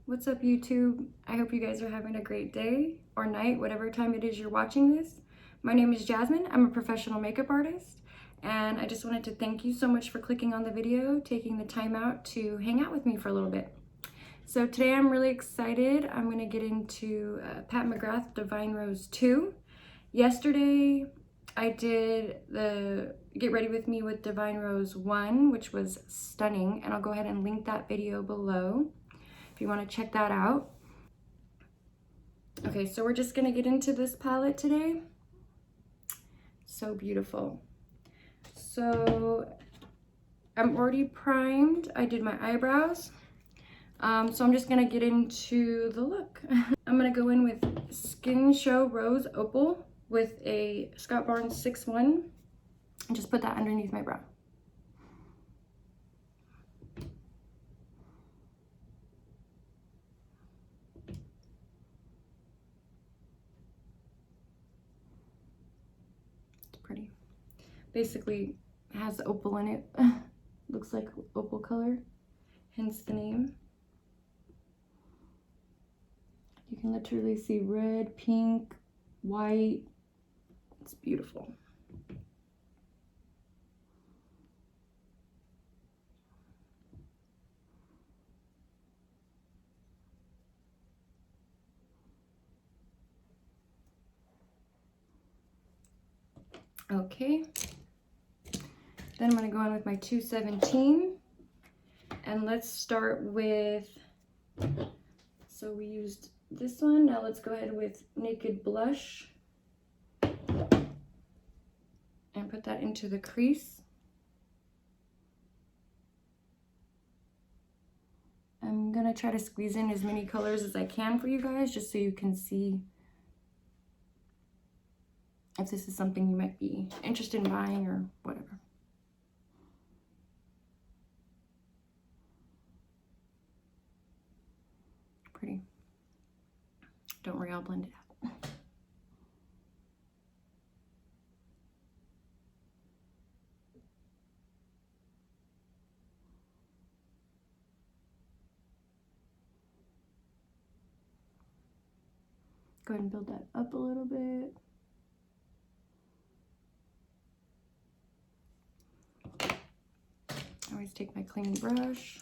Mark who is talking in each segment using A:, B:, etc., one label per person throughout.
A: What's up, YouTube? I hope you guys are having a great day or night, whatever time it is you're watching this. My name is Jasmine. I'm a professional makeup artist, and I just wanted to thank you so much for clicking on the video, taking the time out to hang out with me for a little bit. So today I'm really excited. I'm going to get into Pat McGrath Divine Rose 2. Yesterday I did the Get Ready With Me with Divine Rose 1, which was stunning, and I'll go ahead and link that video below if you want to check that out. Okay, so we're just gonna get into this palette today. So beautiful. So I'm already primed. I did my eyebrows. So I'm just gonna get into the look. I'm gonna go in with Skin Show Rose Opal with a Scott Barnes 6-1 and just put that underneath my brow. Pretty. Basically has opal in it. Looks like opal color, hence the name. You can literally see red, pink, white. It's beautiful. Okay, then I'm going to go in with my 217, and let's start with, so we used this one, now let's go ahead with Naked Blush and put that into the crease. I'm going to try to squeeze in as many colors as I can for you guys, just so you can see if this is something you might be interested in buying or whatever. Pretty. Don't worry, I'll blend it out. Go ahead and build that up a little bit. I always take my clean brush.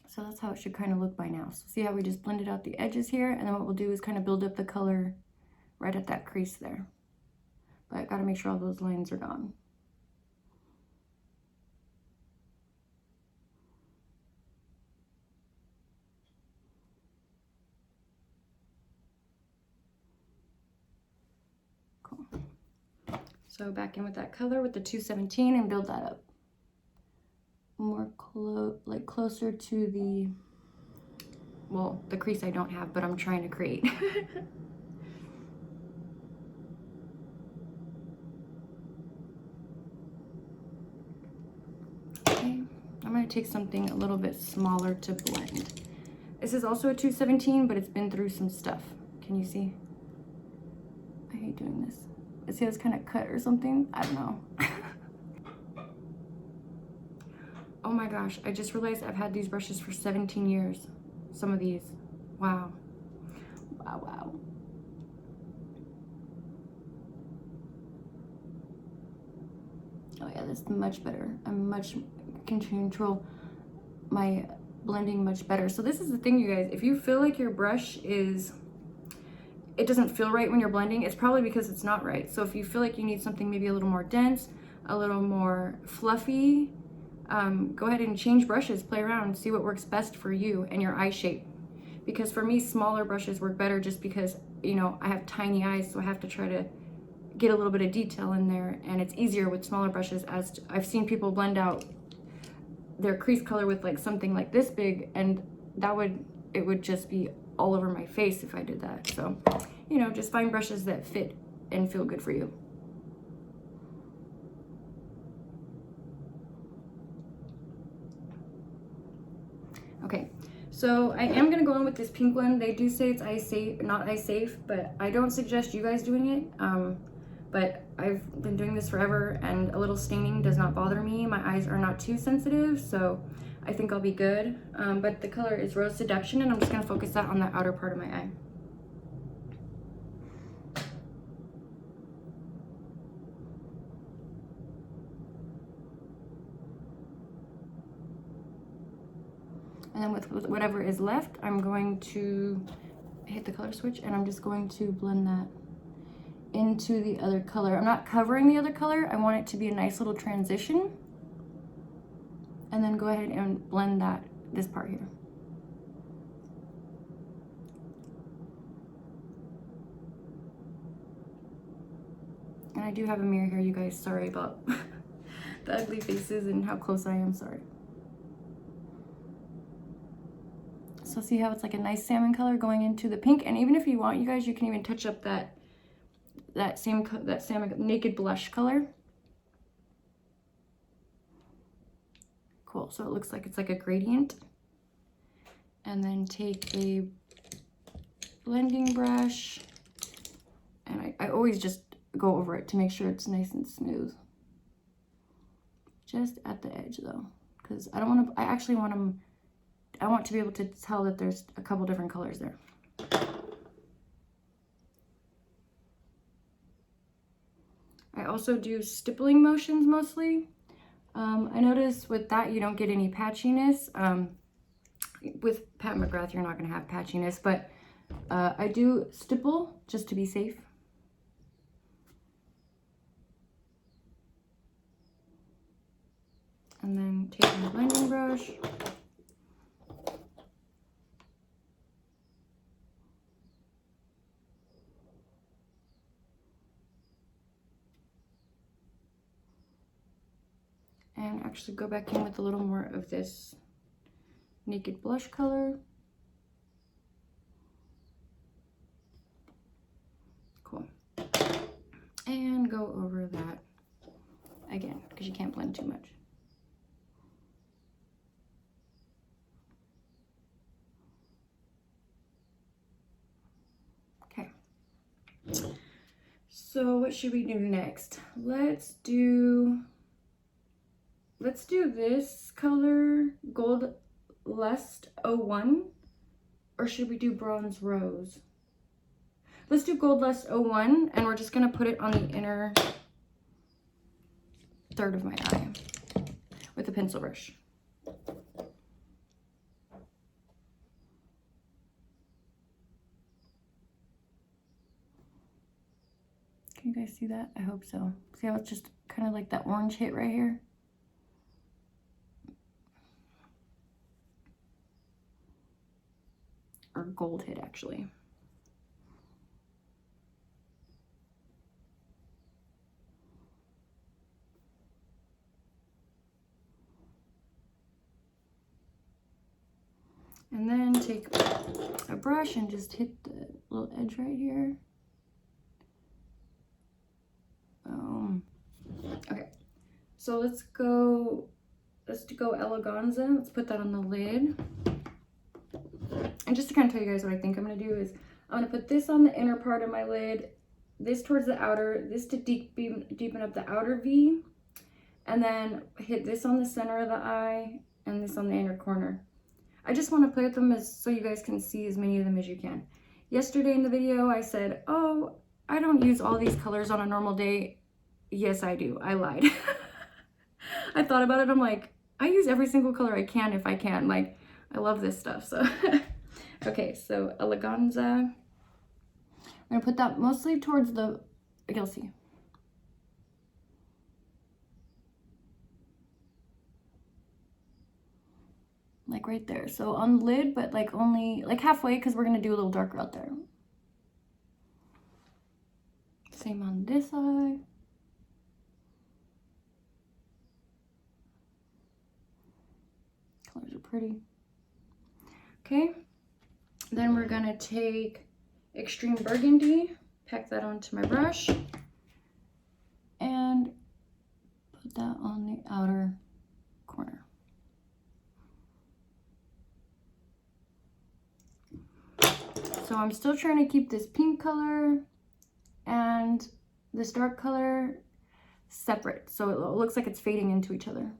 A: So that's how it should kind of look by now. So see how we just blended out the edges here, and then what we'll do is kind of build up the color right at that crease there. But I gotta make sure all those lines are gone. Cool. So back in with that color with the 217 and build that up. More closer to the, well, the crease I don't have, but I'm trying to create. Okay, I'm going to take something a little bit smaller to blend. This is also a 217, but it's been through some stuff. Can you see? I hate doing this. See how it's kind of cut or something? I don't know. Oh my gosh, I just realized I've had these brushes for 17 years. Some of these. Wow. Wow, wow. Oh yeah, this is much better. Can control my blending much better. So this is the thing, you guys. If you feel like your brush it doesn't feel right when you're blending, it's probably because it's not right. So if you feel like you need something maybe a little more dense, a little more fluffy, go ahead and change brushes, play around, see what works best for you and your eye shape. Because for me, smaller brushes work better just because, you know, I have tiny eyes, so I have to try to get a little bit of detail in there, and it's easier with smaller brushes. I've seen people blend out their crease color with like something like this big, and it would just be all over my face if I did that. So, you know, just find brushes that fit and feel good for you. Okay, So I am gonna go in with this pink one. They do say it's eye safe, not eye safe, but I don't suggest you guys doing it. But I've been doing this forever and a little staining does not bother me. My eyes are not too sensitive, so I think I'll be good. But the color is Rose Seduction, and I'm just gonna focus that on the outer part of my eye. And then with whatever is left, I'm going to hit the color switch and I'm just going to blend that into the other color. I'm not covering the other color. I want it to be a nice little transition. And then go ahead and blend this part here. And I do have a mirror here, you guys. Sorry about the ugly faces and how close I am, sorry. So see how it's like a nice salmon color going into the pink, and even if you want, you guys, you can even touch up that salmon naked blush color. Cool. So it looks like it's like a gradient. And then take a blending brush, and I always just go over it to make sure it's nice and smooth. Just at the edge though, because I don't want to. I actually want them. I want to be able to tell that there's a couple different colors there. I also do stippling motions mostly. I notice with that you don't get any patchiness. With Pat McGrath you're not going to have patchiness, but I do stipple just to be safe. And then take my blending brush. And actually go back in with a little more of this naked blush color. Cool. And go over that again, because you can't blend too much. Okay. So what should we do next? Let's do this color, Gold Lust 01, or should we do Bronze Rose? Let's do Gold Lust 01, and we're just gonna put it on the inner third of my eye with a pencil brush. Can you guys see that? I hope so. See how it's just kind of like that orange hit right here? Or gold hit, actually. And then take a brush and just hit the little edge right here. Okay, so let's go Eleganza. Let's put that on the lid. And just to kind of tell you guys what I think I'm going to do is I'm going to put this on the inner part of my lid, this towards the outer, this to deepen up the outer V, and then hit this on the center of the eye and this on the inner corner. I just want to play with them so you guys can see as many of them as you can. Yesterday in the video I said, oh, I don't use all these colors on a normal day. Yes, I do. I lied. I thought about it. I'm like, I use every single color I can if I can. Like, I love this stuff. So, okay, so Eleganza. I'm going to put that mostly towards the, you'll see. Like right there. So on the lid, but like only like halfway because we're going to do a little darker out there. Same on this eye. Colors are pretty. Okay. Then we're going to take Extreme Burgundy, pack that onto my brush, and put that on the outer corner. So I'm still trying to keep this pink color and this dark color separate, so it looks like it's fading into each other.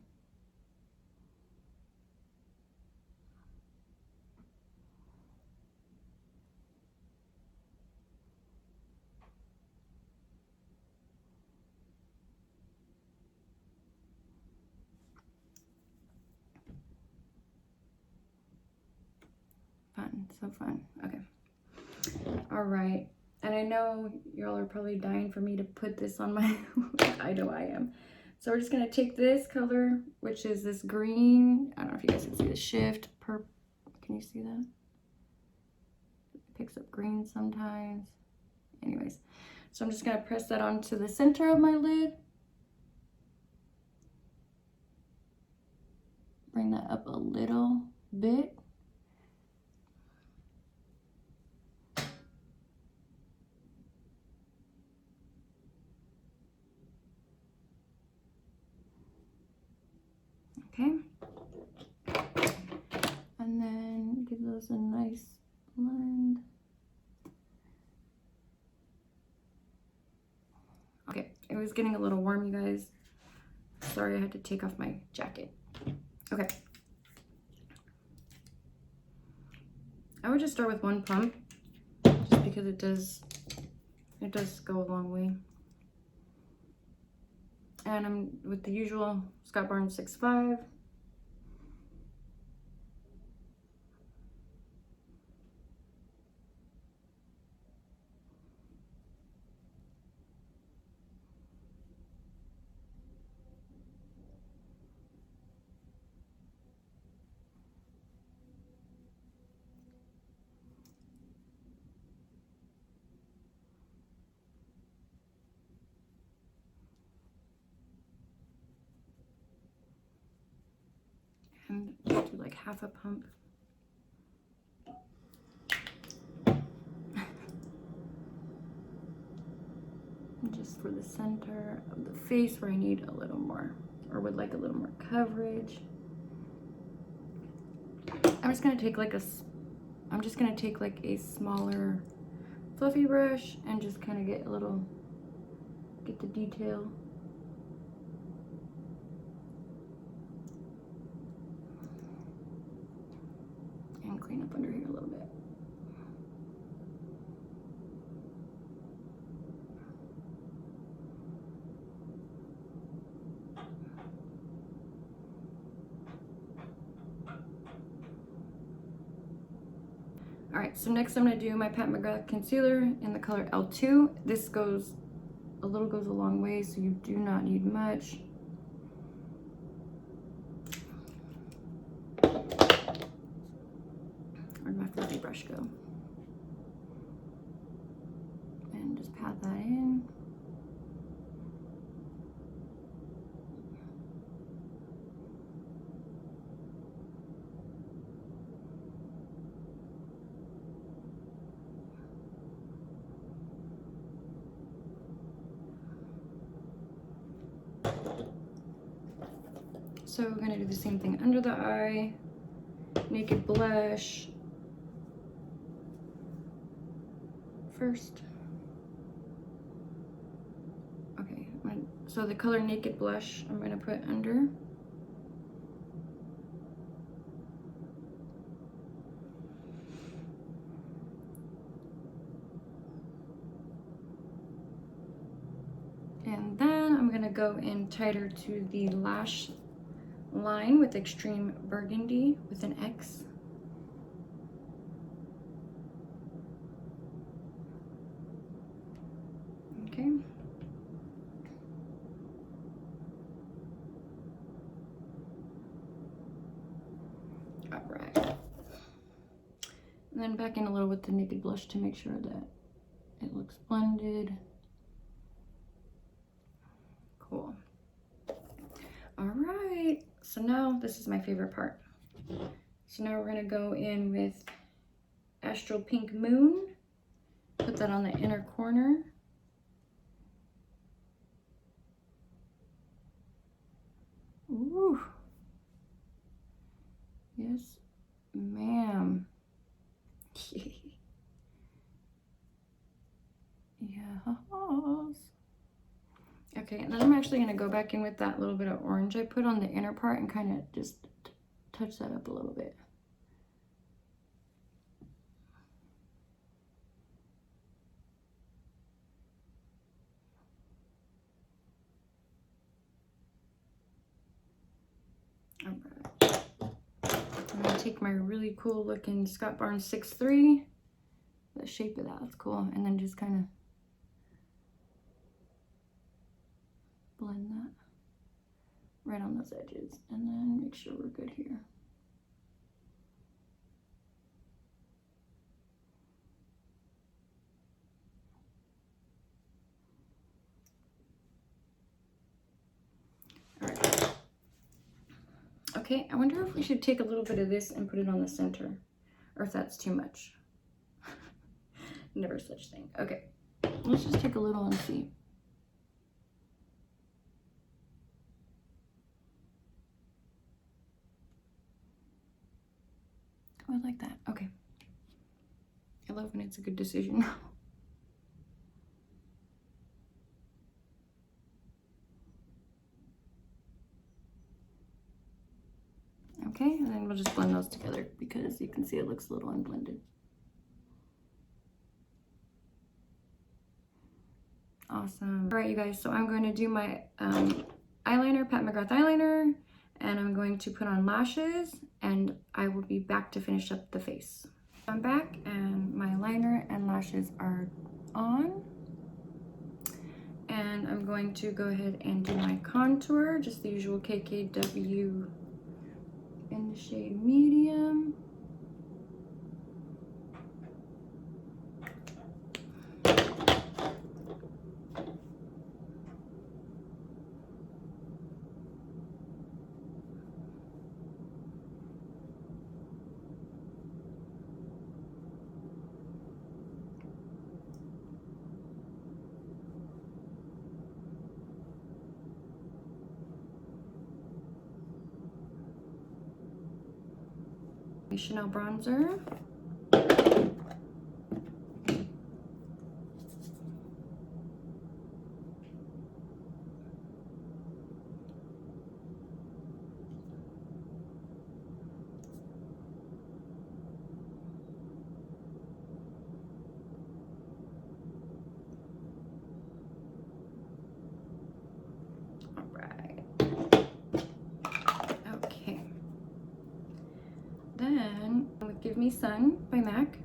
A: Fun, so fun. Okay. All right. And I know y'all are probably dying for me to put this on my, I know I am. So we're just gonna take this color, which is this green. I don't know if you guys can see the shift. Can you see that? It picks up green sometimes. Anyways, so I'm just gonna press that onto the center of my lid. Bring that up a little bit. Okay. And then give those a nice blend. Okay, it was getting a little warm, you guys. Sorry, I had to take off my jacket. Okay. I would just start with one pump, just because it does go a long way. And I'm with the usual Scott Barnes 6.5. And just do like half a pump. Just for the center of the face where I need a little more, or would like a little more coverage. I'm just gonna take like a smaller fluffy brush and just kind of get the detail. And clean up under here a little bit. All right, so next I'm gonna do my Mcgrath Concealer in the color L2. This goes a long way, so you do not need much. Where'd my fluffy brush go? And just pat that in. So we're gonna do the same thing under the eye, Naked Blush first. Okay, so the color Naked Blush I'm gonna put under. And then I'm gonna go in tighter to the lash line with Extreme Burgundy with an X. Okay. All right. And then back in a little with the Naked Blush to make sure that it looks blended. Cool. All right. So now this is my favorite part. So now we're gonna go in with Astral Pink Moon. Put that on the inner corner. Ooh. Yes, ma'am. Okay, and then I'm actually gonna go back in with that little bit of orange I put on the inner part and kind of just touch that up a little bit. All right. I'm gonna take my really cool looking Scott Barnes 6'3", the shape of that's cool, and then just kind of blend that right on those edges, and then make sure we're good here. All right. Okay, I wonder if we should take a little bit of this and put it on the center, or if that's too much. Never such thing. Okay, let's just take a little and see. Oh, I like that. Okay. I love when it's a good decision. Okay, and then we'll just blend those together because you can see it looks a little unblended. Awesome. All right, you guys, so I'm going to do my eyeliner, Pat McGrath eyeliner, and I'm going to put on lashes, and I will be back to finish up the face. I'm back, and my liner and lashes are on. And I'm going to go ahead and do my contour, just the usual KKW in the shade medium. Chanel bronzer. All right. Okay. Then with Give Me Sun by MAC.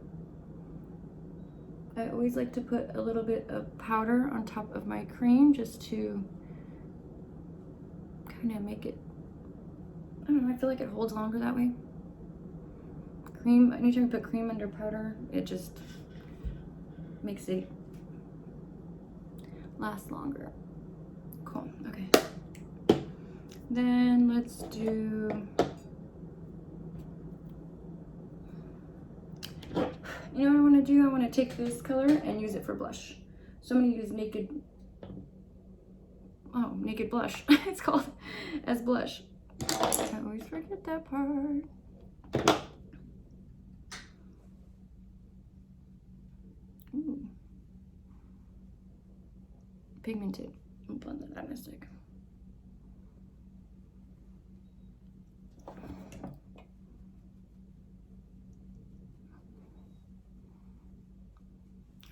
A: I always like to put a little bit of powder on top of my cream just to kind of make it, I don't know, I feel like it holds longer that way. Cream, anytime you put cream under powder, it just makes it last longer. Cool, okay. Then let's do, you know what I want to do? I want to take this color and use it for blush. So I'm going to use Naked Blush. It's called as blush. I always forget that part. Ooh. Pigmented. I'll blend that out in a sec.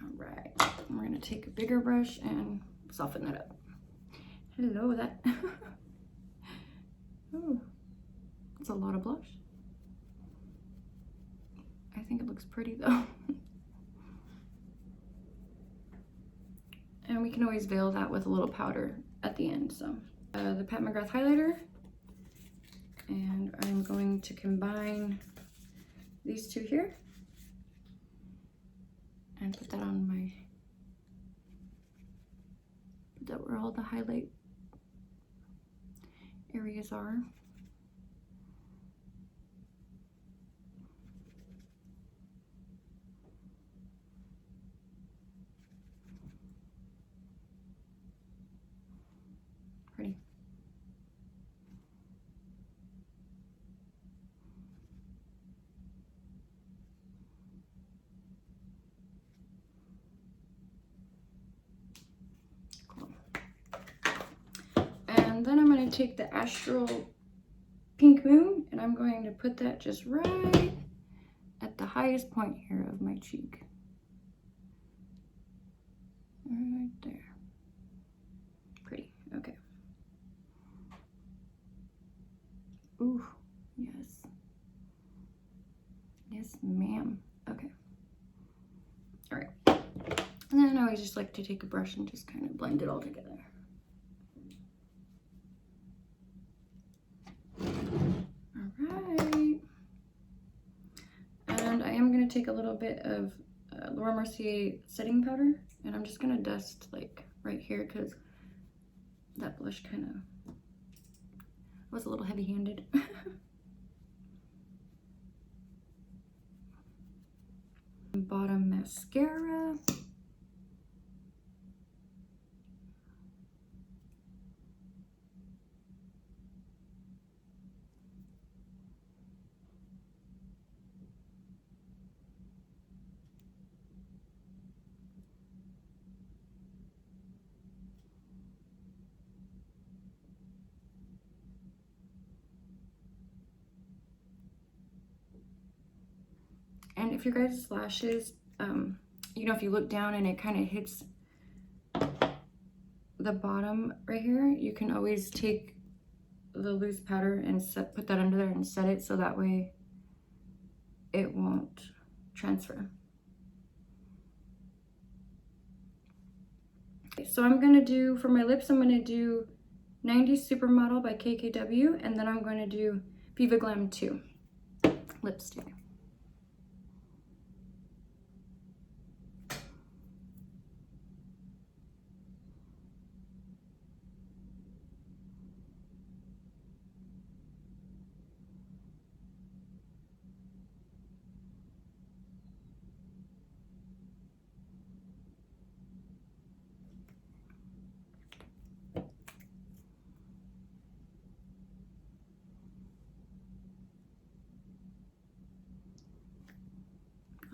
A: Alright, we're going to take a bigger brush and soften that up. Hello, that. Oh, that's a lot of blush. I think it looks pretty though. And we can always veil that with a little powder at the end. So the Pat McGrath highlighter, and I'm going to combine these two here and put that on my, put that where all the highlight areas are. Pretty. Cool. take the Astral Pink Moon, and I'm going to put that just right at the highest point here of my cheek. Right there. Pretty. Okay. Ooh, yes. Yes, ma'am. Okay. All right. And then I always just like to take a brush and just kind of blend it all together. Alright. And I am going to take a little bit of Laura Mercier setting powder, and I'm just going to dust like right here because that blush kind of was a little heavy-handed. Bottom mascara. And if your guys' lashes, you know, if you look down and it kind of hits the bottom right here, you can always take the loose powder and put that under there and set it so that way it won't transfer. Okay, so I'm gonna do, for my lips, I'm gonna do 90s Supermodel by KKW, and then I'm gonna do Viva Glam 2 lipstick.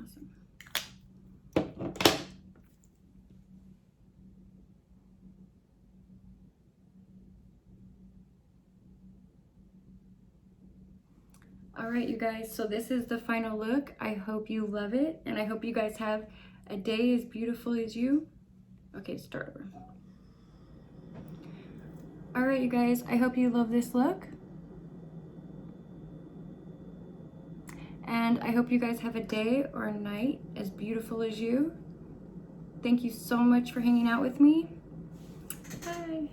A: Awesome. All right, you guys, so this is the final look. I hope you love it, and I hope you guys have a day as beautiful as you. Okay, start over. All right, you guys, I hope you love this look. And I hope you guys have a day or a night as beautiful as you. Thank you so much for hanging out with me. Bye.